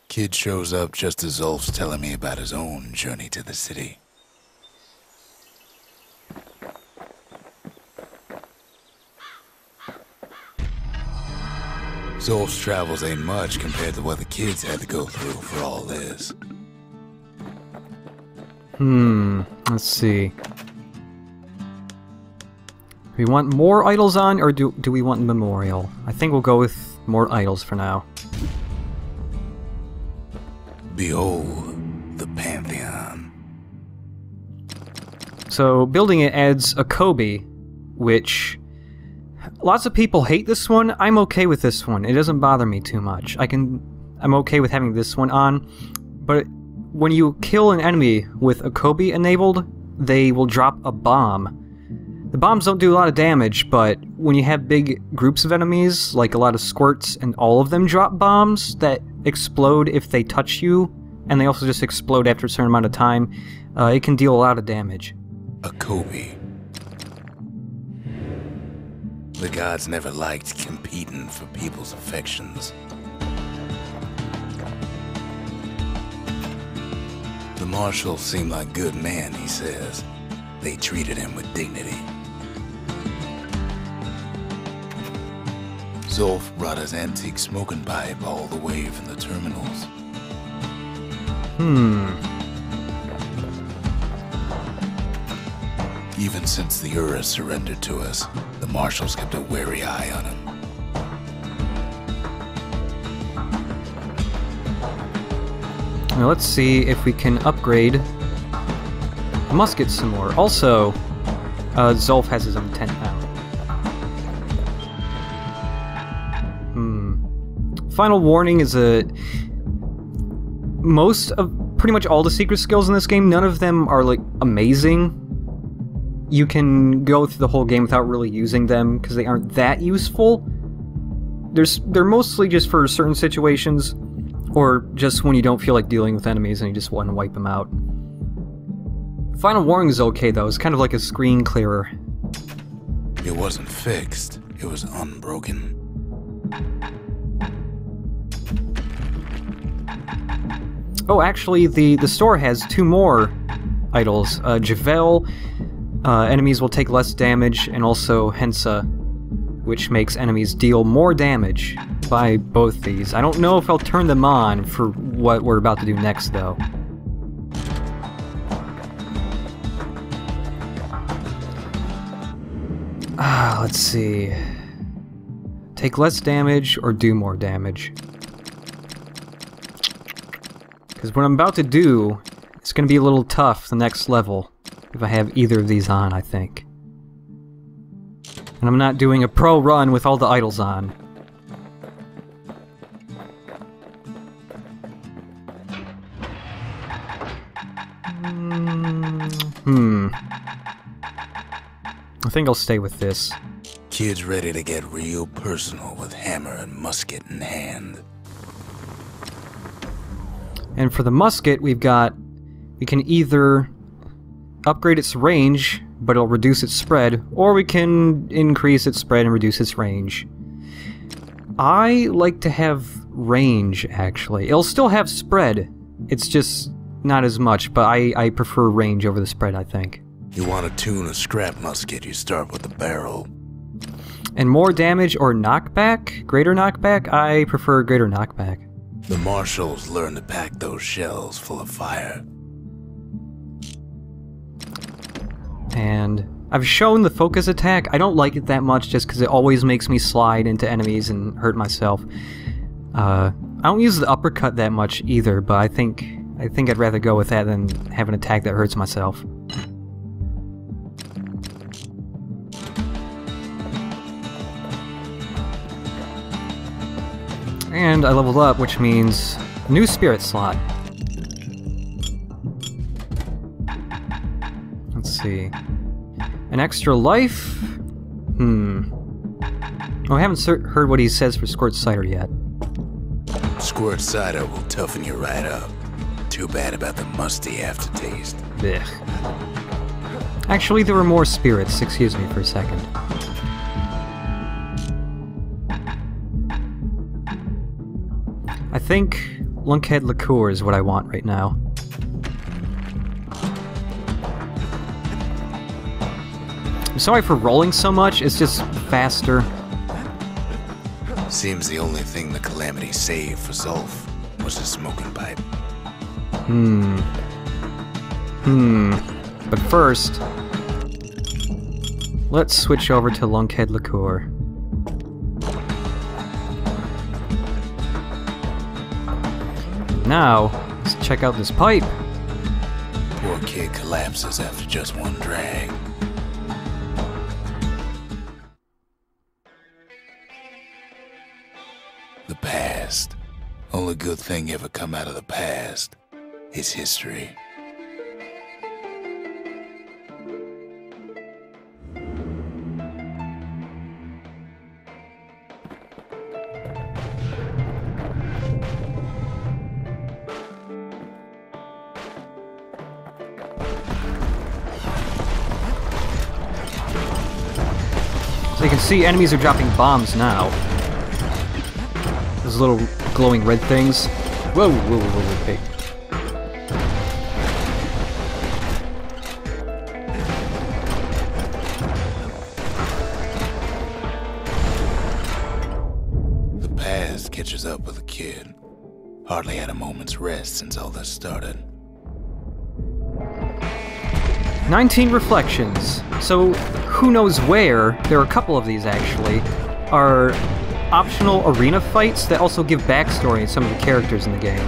Kid shows up just as Zulf's telling me about his own journey to the city. Zulf's travels ain't much compared to what the kids had to go through for all this. Let's see. Do we want more idols on, or do we want memorial? I think we'll go with more idols for now. Behold, the Pantheon. So, building it adds a Kobe, which... lots of people hate this one. I'm okay with this one. It doesn't bother me too much. I'm okay with having this one on, but when you kill an enemy with a Kobe enabled, they will drop a bomb. The bombs don't do a lot of damage, but when you have big groups of enemies, like a lot of squirts, and all of them drop bombs that explode if they touch you, and they also just explode after a certain amount of time, it can deal a lot of damage. A Kobe. The gods never liked competing for people's affections. The marshals seem like good men, he says. They treated him with dignity. Zulf brought his antique smoking pipe all the way from the terminals. Even since the Ura surrendered to us, the marshals kept a wary eye on him. Now let's see if we can upgrade the musket some more. Also, Zulf has his own tent now. Final warning is pretty much all the secret skills in this game, none of them are like amazing. You can go through the whole game without really using them because they aren't that useful. They're mostly just for certain situations, or just when you don't feel like dealing with enemies and you just want to wipe them out. Final warning is okay though, it's kind of like a screen clearer. It wasn't fixed, it was unbroken. Oh, actually, the store has two more idols. Javel, enemies will take less damage, and also Hensa, which makes enemies deal more damage by both these. I don't know if I'll turn them on for what we're about to do next, though. Let's see. Take less damage or do more damage. Because what I'm about to do, it's going to be a little tough the next level if I have either of these on, I think. And I'm not doing a pro run with all the idols on. I think I'll stay with this. Kid's ready to get real personal with hammer and musket in hand. And for the musket, we can either upgrade its range, but it'll reduce its spread, or we can increase its spread and reduce its range. I like to have range, actually. It'll still have spread, it's just not as much, but I prefer range over the spread, I think. You want to tune a scrap musket, you start with the barrel. And more damage or knockback? Greater knockback? I prefer greater knockback. The marshals learn to pack those shells full of fire. And I've shown the focus attack. I don't like it that much just because it always makes me slide into enemies and hurt myself. I don't use the uppercut that much either, but I think I'd rather go with that than have an attack that hurts myself. And I leveled up, which means new spirit slot. Let's see. An extra life? Oh, I haven't heard what he says for Squirt Cider yet. Squirt Cider will toughen you right up. Too bad about the musty aftertaste. Blech. Actually, there were more spirits, excuse me for a second. I think lunkhead liqueur is what I want right now. I'm sorry for rolling so much, it's just faster. Seems the only thing the Calamity saved for Zulf was a smoking pipe. But first, let's switch over to lunkhead liqueur. Now, let's check out this pipe. Poor kid collapses after just one drag. The past. Only good thing ever come out of the past is history. So you can see enemies are dropping bombs now. Those little glowing red things. Whoa, whoa, whoa, whoa, hey. The past catches up with the kid. Hardly had a moment's rest since all this started. 19 reflections. So, who knows where, there are a couple of these actually, are optional arena fights that also give backstory in some of the characters in the game.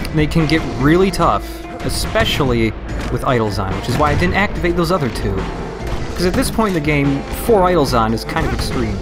And they can get really tough, especially with idols on, which is why I didn't activate those other two. Because at this point in the game, 4 idols on is kind of extreme.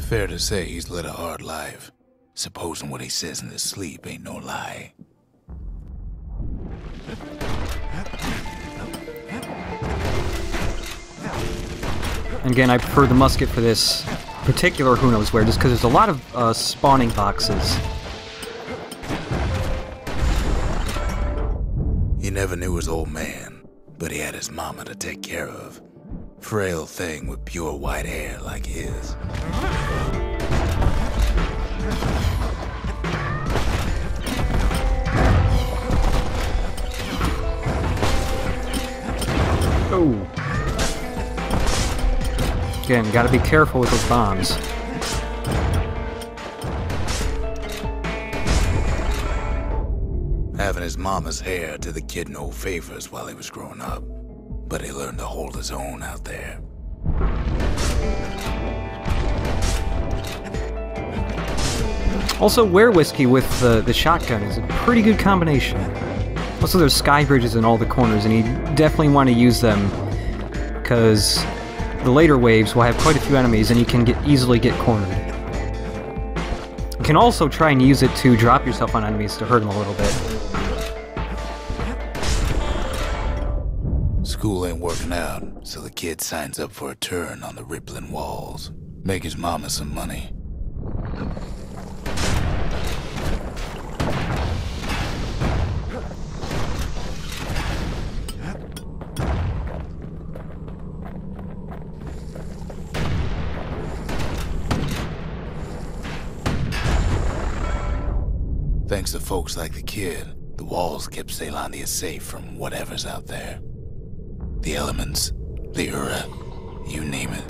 Fair to say he's led a hard life. Supposing what he says in his sleep ain't no lie. And again, I prefer the musket for this particular who knows where, just because there's a lot of spawning boxes. He never knew his old man, but he had his mama to take care of. Frail thing with pure white hair like his. Oh. Again, gotta be careful with those bombs. Having his mama's hair did the kid no favors while he was growing up, but he learned to hold his own out there. Also, Were Whiskey with the shotgun is a pretty good combination. Also, there's sky bridges in all the corners, and you definitely want to use them, because the later waves will have quite a few enemies, and you can easily get cornered. You can also try and use it to drop yourself on enemies to hurt them a little bit. School ain't working out, so the kid signs up for a turn on the rippling walls. Make his mama some money. Thanks to folks like the kid, the walls kept Ceylondia safe from whatever's out there. The elements, the Ura, you name it.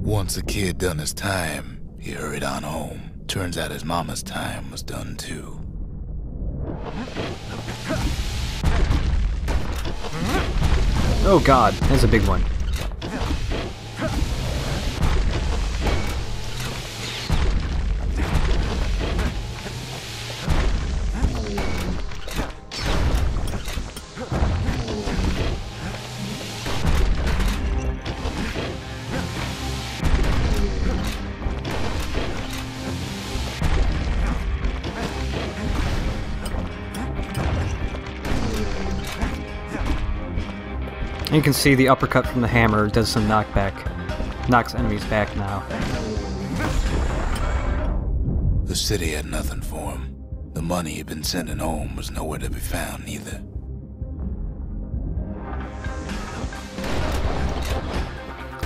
Once the kid done his time, he hurried on home. Turns out his mama's time was done too. Oh god, that's a big one. And you can see the uppercut from the hammer does some knockback. Knocks enemies back now. The city had nothing for him. The money he'd been sending home was nowhere to be found either.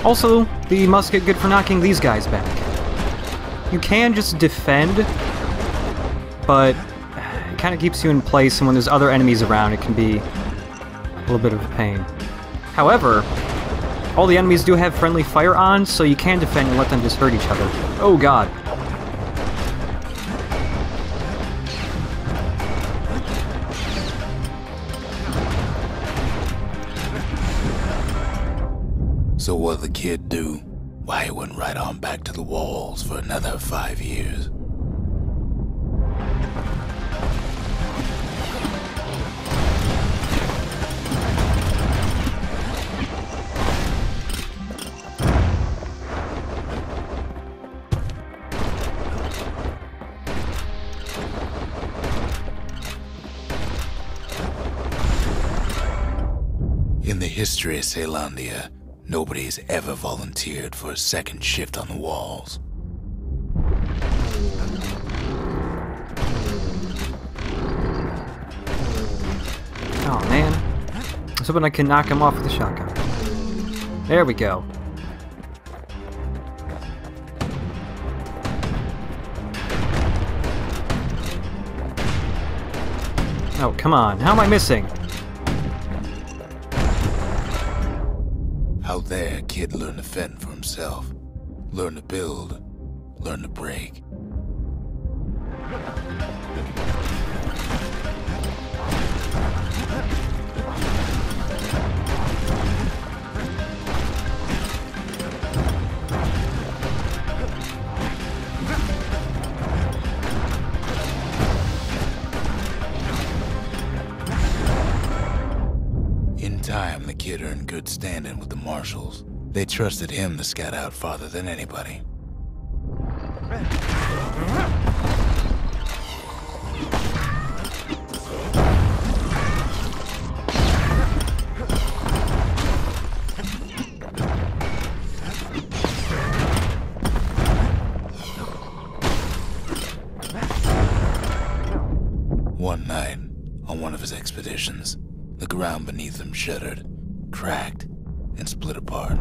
Also, the musket good for knocking these guys back. You can just defend, but it kind of keeps you in place, and when there's other enemies around, it can be a little bit of a pain. However, all the enemies do have friendly fire on, so you can defend and let them just hurt each other. Oh god. So what'd the kid do? Why, he went right on back to the walls for another 5 years. In the history of Caelondia, nobody's ever volunteered for a second shift on the walls. Oh man. I was hoping I can knock him off with the shotgun. There we go. Oh, come on. How am I missing? Out there, kid learned to fend for himself. Learn to build. Learn to break. In time, the kid earned good standing with the marshals. They trusted him to scout out farther than anybody. One night, on one of his expeditions, the ground beneath him shuddered, cracked, and split apart.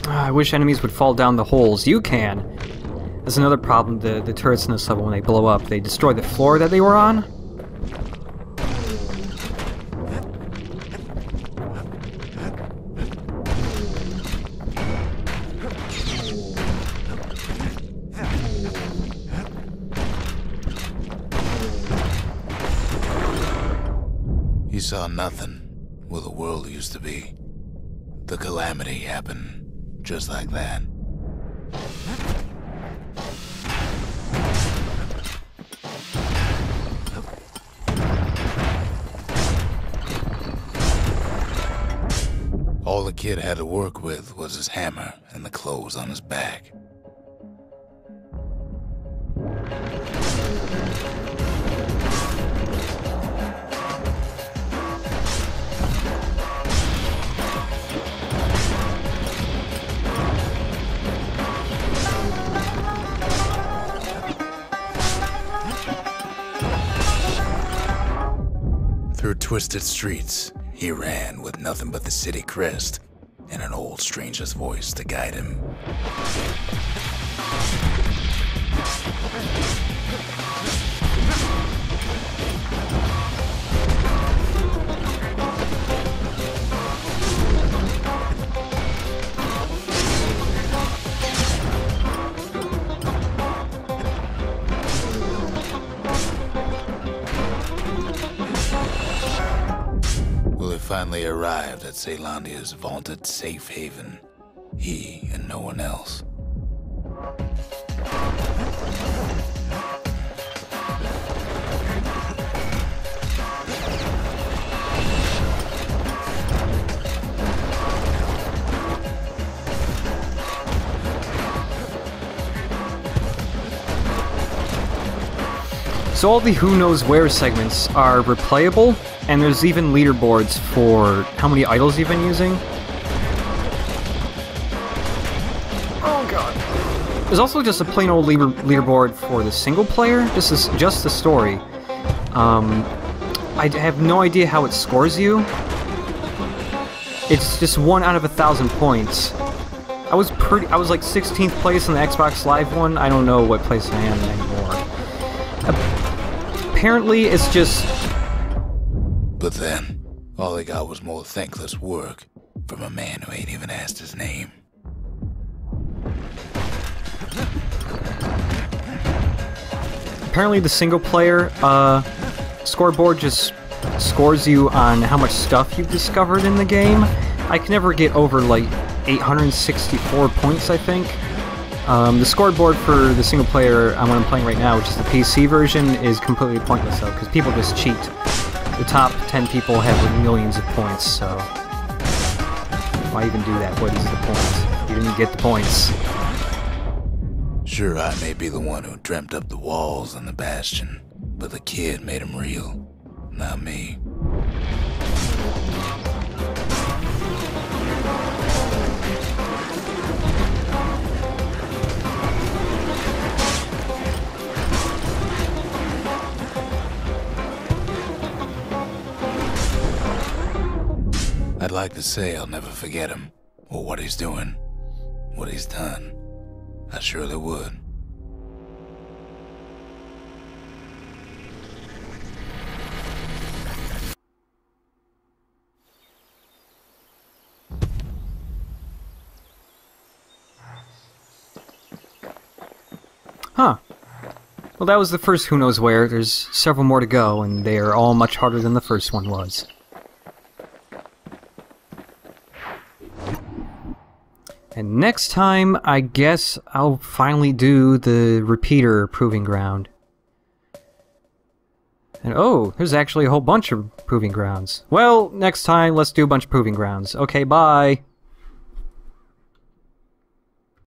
I wish enemies would fall down the holes. You can. That's another problem, the turrets in this level, when they blow up, they destroy the floor that they were on. He saw nothing where the world used to be. The calamity happened just like that. All the kid had to work with was his hammer and the clothes on his back. Through twisted streets, he ran with nothing but the city crest and an old stranger's voice to guide him. Finally arrived at Caelondia's vaunted safe haven. He and no one else. So all the Who Knows Where segments are replayable, and there's even leaderboards for how many idols you've been using. Oh god. There's also just a plain old leaderboard for the single player, just the story. I have no idea how it scores you. It's just 1 out of 1,000 points. I was like 16th place in the Xbox Live one. I don't know what place I am anymore. Apparently, it's just... But then, all they got was more thankless work from a man who ain't even asked his name. Apparently the single player scoreboard just scores you on how much stuff you've discovered in the game. I can never get over like 864 points, I think. The scoreboard for the single player what I'm playing right now, which is the PC version, is completely pointless though, because people just cheat. The top 10 people have like millions of points, so why even do that? What is the point? You didn't get the points. Sure, I may be the one who dreamt up the walls and the Bastion, but the kid made them real, not me. I'd like to say I'll never forget him, or what he's doing, what he's done. I surely would. Huh. Well, that was the first Who Knows Where. There's several more to go, and they are all much harder than the first one was. And next time, I guess I'll finally do the repeater proving ground. And oh, there's actually a whole bunch of proving grounds. Well, next time, let's do a bunch of proving grounds. Okay, bye!